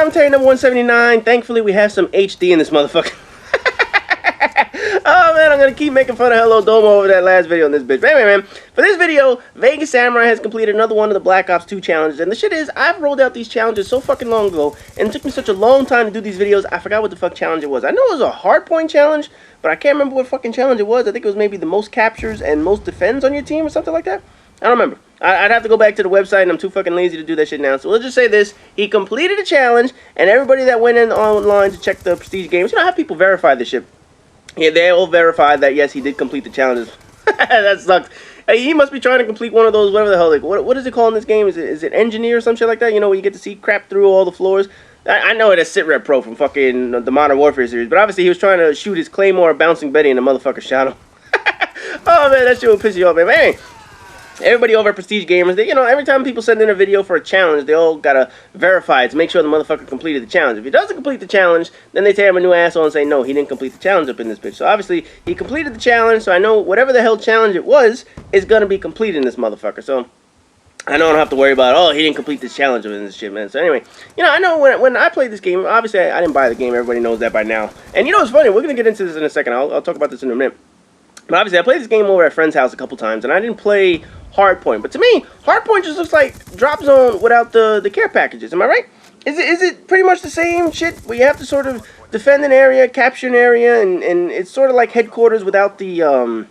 commentary number 179. Thankfully, we have some HD in this motherfucker. Oh man, I'm gonna keep making fun of Hello Domo over that last video on this bitch. But anyway, man, for this video, VegasSamurai has completed another one of the Black Ops 2 challenges. And the shit is, I've rolled out these challenges so fucking long ago, and it took me such a long time to do these videos, I forgot what the fuck challenge it was. I know it was a Hardpoint challenge, but I can't remember what fucking challenge it was. I think it was maybe the most captures and most defends on your team or something like that. I don't remember. I'd have to go back to the website, and I'm too fucking lazy to do that shit now. So let's just say this. He completed a challenge, and everybody that went in online to check the prestige games, you know how people verify this shit? Yeah, they all verified that, yes, he did complete the challenges. That sucks. Hey, he must be trying to complete one of those, whatever the hell, like, what is it called in this game? Is it engineer or some shit like that? You know, where you get to see crap through all the floors? I know it as SitRep Pro from fucking the Modern Warfare series, but obviously he was trying to shoot his Claymore bouncing Betty and the motherfucker shot him. Oh, man, that shit would piss you off, man. Hey, everybody over at Prestige Gamers, they, you know, every time people send in a video for a challenge, they all gotta verify it to make sure the motherfucker completed the challenge. If he doesn't complete the challenge, then they tear him a new asshole and say, no, he didn't complete the challenge up in this bitch. So obviously, he completed the challenge, so I know whatever the hell challenge it was, is gonna be completed in this motherfucker. So I know I don't have to worry about, oh, he didn't complete this challenge in this shit, man. So anyway, you know, I know when I played this game, obviously I didn't buy the game, everybody knows that by now. And you know what's funny, we're gonna get into this in a second, I'll talk about this in a minute. But obviously, I played this game over at a friend's house a couple times, and I didn't play Hardpoint. But to me, Hardpoint just looks like Drop Zone without the care packages. Am I right? Is it pretty much the same shit where you have to sort of defend an area, capture an area, and it's sort of like Headquarters without the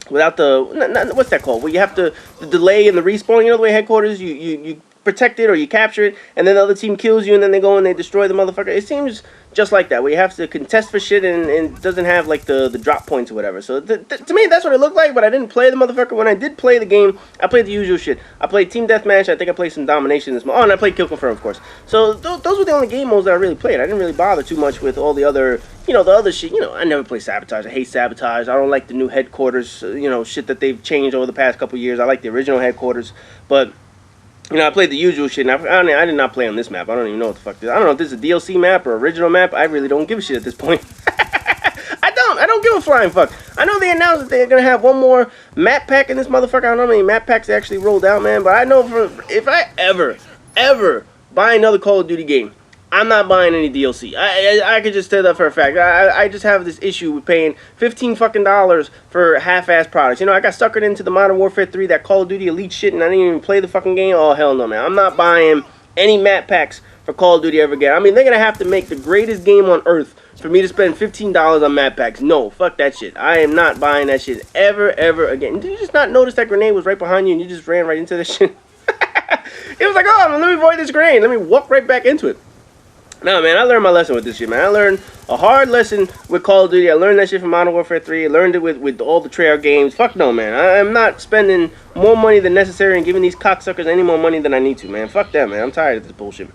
what's that called? Where you have the delay and the respawn. You know the way Headquarters you protect it or you capture it, and then the other team kills you, and then they go and they destroy the motherfucker. It seems just like that, where you have to contest for shit and it doesn't have like the drop points or whatever. So to me, that's what it looked like, but I didn't play the motherfucker. When I did play the game, I played the usual shit. I played Team Deathmatch, I think I played some Domination this month. Oh, and I played Kill Confirm, of course. So those were the only game modes that I really played. I didn't really bother too much with all the other, you know, the other shit. You know, I never play Sabotage. I hate Sabotage. I don't like the new Headquarters, you know, shit that they've changed over the past couple years. I like the original Headquarters, but you know, I played the usual shit, and I did not play on this map. I don't even know what the fuck this is. I don't know if this is a DLC map or original map. I really don't give a shit at this point. I don't give a flying fuck. I know they announced that they're going to have one more map pack in this motherfucker. I don't know how many map packs they actually rolled out, man. But I know if I ever buy another Call of Duty game, I'm not buying any DLC. I could just tell that for a fact. I just have this issue with paying $15 fucking for half-ass products. You know, I got suckered into the Modern Warfare 3, that Call of Duty Elite shit, and I didn't even play the fucking game. Oh, hell no, man. I'm not buying any map packs for Call of Duty ever again. I mean, they're going to have to make the greatest game on earth for me to spend $15 on map packs. No, fuck that shit. I am not buying that shit ever again. Did you just not notice that grenade was right behind you and you just ran right into this shit? It was like, oh, let me avoid this grenade. Let me walk right back into it. No, man, I learned my lesson with this shit, man. I learned a hard lesson with Call of Duty. I learned that shit from Modern Warfare 3. I learned it with all the Treyarch games. Fuck no, man. I'm not spending more money than necessary and giving these cocksuckers any more money than I need to, man. Fuck that, man. I'm tired of this bullshit.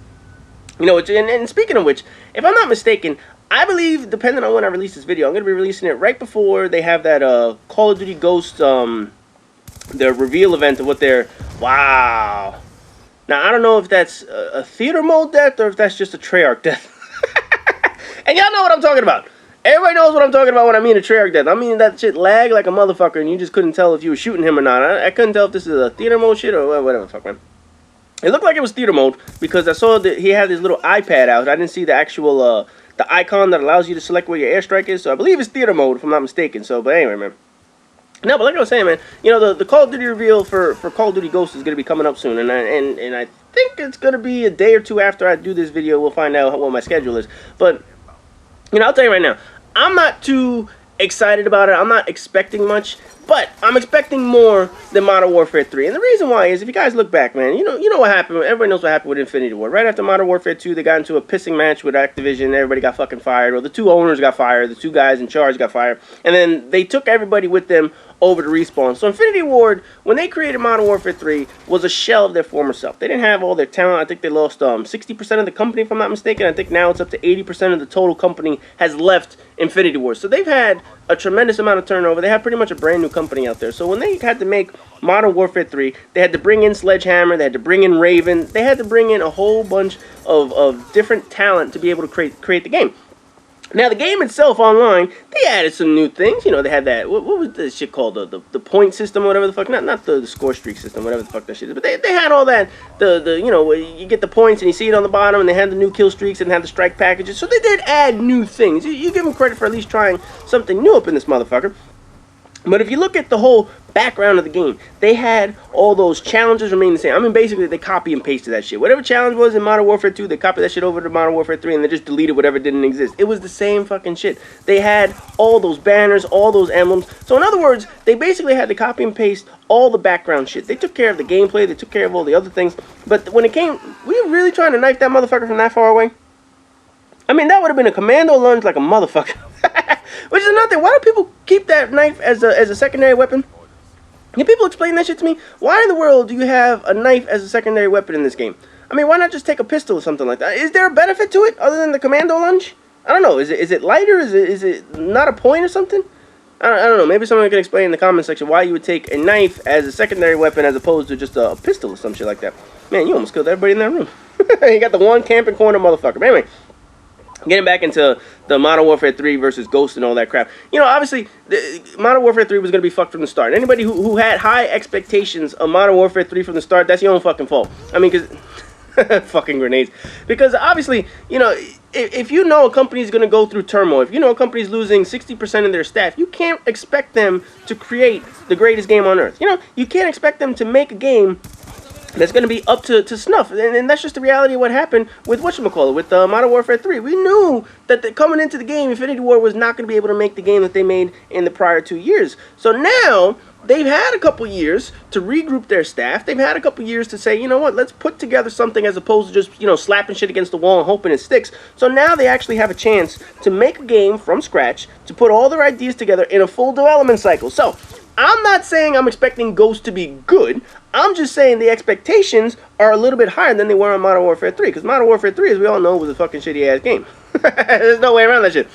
You know, and speaking of which, if I'm not mistaken, I believe, depending on when I release this video, I'm going to be releasing it right before they have that Call of Duty Ghost, the reveal event of what they're... Wow. Now, I don't know if that's a theater mode death or if that's just a Treyarch death. And y'all know what I'm talking about. Everybody knows what I'm talking about when I mean a Treyarch death. I mean that shit lagged like a motherfucker and you just couldn't tell if you were shooting him or not. I couldn't tell if this is a theater mode shit or whatever the fuck, man. It looked like it was theater mode because I saw that he had his little iPad out. I didn't see the actual, the icon that allows you to select where your airstrike is. So I believe it's theater mode if I'm not mistaken. So, but anyway, man. No, but like I was saying, man, you know, the Call of Duty reveal for Call of Duty Ghost is going to be coming up soon, and I think it's going to be a day or two after I do this video. We'll find out what my schedule is. But, you know, I'll tell you right now, I'm not too excited about it. I'm not expecting much, but I'm expecting more than Modern Warfare 3. And the reason why is, if you guys look back, man, you know what happened. Everybody knows what happened with Infinity Ward. Right after Modern Warfare 2, they got into a pissing match with Activision. Everybody got fucking fired. Or the two owners got fired. The two guys in charge got fired. And then they took everybody with them over to Respawn. So Infinity Ward, when they created Modern Warfare 3, was a shell of their former self. They didn't have all their talent. I think they lost 60% of the company, if I'm not mistaken. I think now it's up to 80% of the total company has left Infinity Ward. So they've had a tremendous amount of turnover. They have pretty much a brand new company out there. So when they had to make Modern Warfare 3, they had to bring in Sledgehammer, they had to bring in Raven, they had to bring in a whole bunch of different talent to be able to create the game. Now, the game itself online, they added some new things. You know, they had that, what was the shit called? The point system or whatever the fuck. Not the score streak system, whatever the fuck that shit is. But they had all that, you know, you get the points and you see it on the bottom, and they had the new kill streaks and had the strike packages. So they did add new things. You give them credit for at least trying something new up in this motherfucker. But if you look at the whole background of the game, they had all those challenges remain the same. I mean, basically, they copy and pasted that shit. Whatever challenge was in Modern Warfare 2, they copied that shit over to Modern Warfare 3, and they just deleted whatever didn't exist. It was the same fucking shit. They had all those banners, all those emblems. So, in other words, they basically had to copy and paste all the background shit. They took care of the gameplay, they took care of all the other things. But when it came, were you really trying to knife that motherfucker from that far away? I mean, that would have been a commando lunge like a motherfucker. Which is another thing. Why do people keep that knife as a secondary weapon? Can people explain that shit to me? Why in the world do you have a knife as a secondary weapon in this game? I mean, why not just take a pistol or something like that? Is there a benefit to it other than the commando lunge? I don't know. Is it lighter? Is it not a point or something? I don't know. Maybe someone can explain in the comment section why you would take a knife as a secondary weapon as opposed to just a pistol or some shit like that. Man, you almost killed everybody in that room. You got the one camping corner motherfucker. But anyway, getting back into the Modern Warfare 3 versus Ghost and all that crap. You know, obviously, Modern Warfare 3 was going to be fucked from the start. Anybody who had high expectations of Modern Warfare 3 from the start, that's your own fucking fault. I mean, because... fucking grenades. Because, obviously, you know, if you know a company is going to go through turmoil, if you know a company is losing 60% of their staff, you can't expect them to create the greatest game on earth. You know, you can't expect them to make a game that's going to be up to snuff. And that's just the reality of what happened with whatchamacallit, with Modern Warfare 3. We knew that coming into the game, Infinity Ward was not going to be able to make the game that they made in the prior 2 years. So now, they've had a couple years to regroup their staff. They've had a couple years to say, you know what, let's put together something as opposed to just, you know, slapping shit against the wall and hoping it sticks. So now they actually have a chance to make a game from scratch, to put all their ideas together in a full development cycle. So, I'm not saying I'm expecting Ghost to be good. I'm just saying the expectations are a little bit higher than they were on Modern Warfare 3. Because Modern Warfare 3, as we all know, was a fucking shitty-ass game. There's no way around that shit.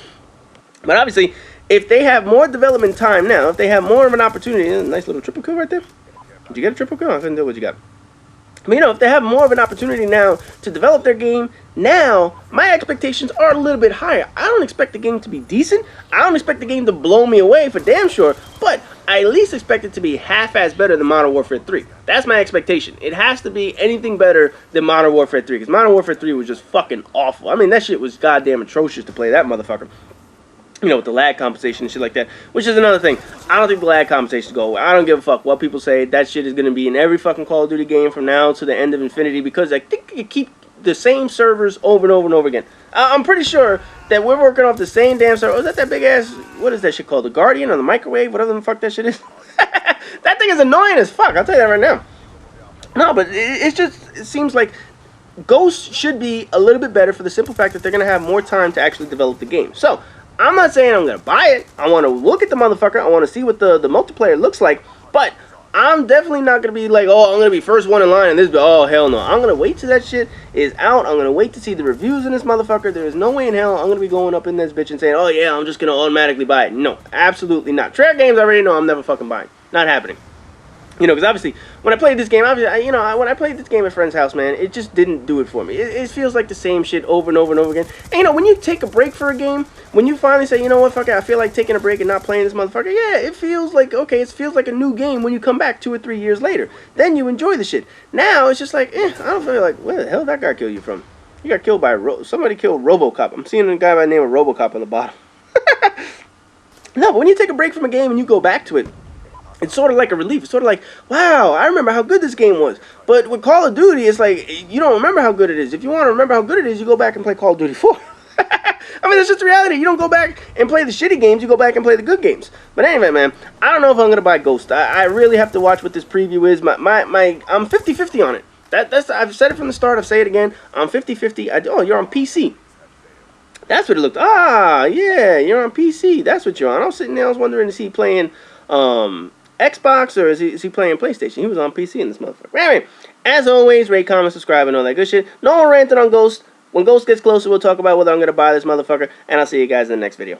But obviously, if they have more development time now, if they have more of an opportunity... Nice little triple kill right there. Did you get a triple kill? I couldn't tell what you got. But, you know, if they have more of an opportunity now to develop their game, now my expectations are a little bit higher. I don't expect the game to be decent. I don't expect the game to blow me away for damn sure. But I at least expect it to be half-ass better than Modern Warfare 3. That's my expectation. It has to be anything better than Modern Warfare 3. Because Modern Warfare 3 was just fucking awful. I mean, that shit was goddamn atrocious to play that motherfucker. You know, with the lag compensation and shit like that. Which is another thing. I don't think the lag compensations go away. I don't give a fuck what people say. That shit is going to be in every fucking Call of Duty game from now to the end of Infinity. Because I think you keep the same servers over and over and over again. I'm pretty sure that we're working off the same damn server. Oh, is that big ass... What is that shit called? The Guardian or the Microwave? Whatever the fuck that shit is. That thing is annoying as fuck. I'll tell you that right now. No, but it seems like Ghost should be a little bit better for the simple fact that they're going to have more time to actually develop the game. So... I'm not saying I'm going to buy it. I want to look at the motherfucker. I want to see what the multiplayer looks like. But I'm definitely not going to be like, oh, I'm going to be first one in line and this, oh, hell no. I'm going to wait till that shit is out. I'm going to wait to see the reviews in this motherfucker. There is no way in hell I'm going to be going up in this bitch and saying, oh, yeah, I'm just going to automatically buy it. No, absolutely not. Treyarch games I already know I'm never fucking buying. Not happening. You know, because obviously, when I played this game, obviously, when I played this game at a friend's house, man, it just didn't do it for me. It feels like the same shit over and over and over again. And, you know, when you take a break for a game, when you finally say, you know what, fuck it, I feel like taking a break and not playing this motherfucker, yeah, it feels like, okay, it feels like a new game when you come back 2 or 3 years later. Then you enjoy the shit. Now, it's just like, I don't feel like, where the hell did that guy kill you from? You got killed by, somebody killed RoboCop. I'm seeing a guy by the name of RoboCop on the bottom. No, but when you take a break from a game and you go back to it, it's sort of like a relief. It's sort of like, wow, I remember how good this game was. But with Call of Duty, it's like, you don't remember how good it is. If you want to remember how good it is, you go back and play Call of Duty 4. I mean, that's just the reality. You don't go back and play the shitty games. You go back and play the good games. But anyway, man, I don't know if I'm going to buy Ghost. I really have to watch what this preview is. I'm 50-50 on it. I've said it from the start. I'll say it again. I'm 50-50. Oh, you're on PC. That's what it looked. Ah, yeah, you're on PC. That's what you're on. I was sitting there. I was wondering, is he playing... Xbox or is he playing PlayStation? He was on PC in this motherfucker. Anyway, as always, rate, comment, subscribe, and all that good shit. No one ranted on Ghost. When Ghost gets closer, we'll talk about whether I'm going to buy this motherfucker, and I'll see you guys in the next video.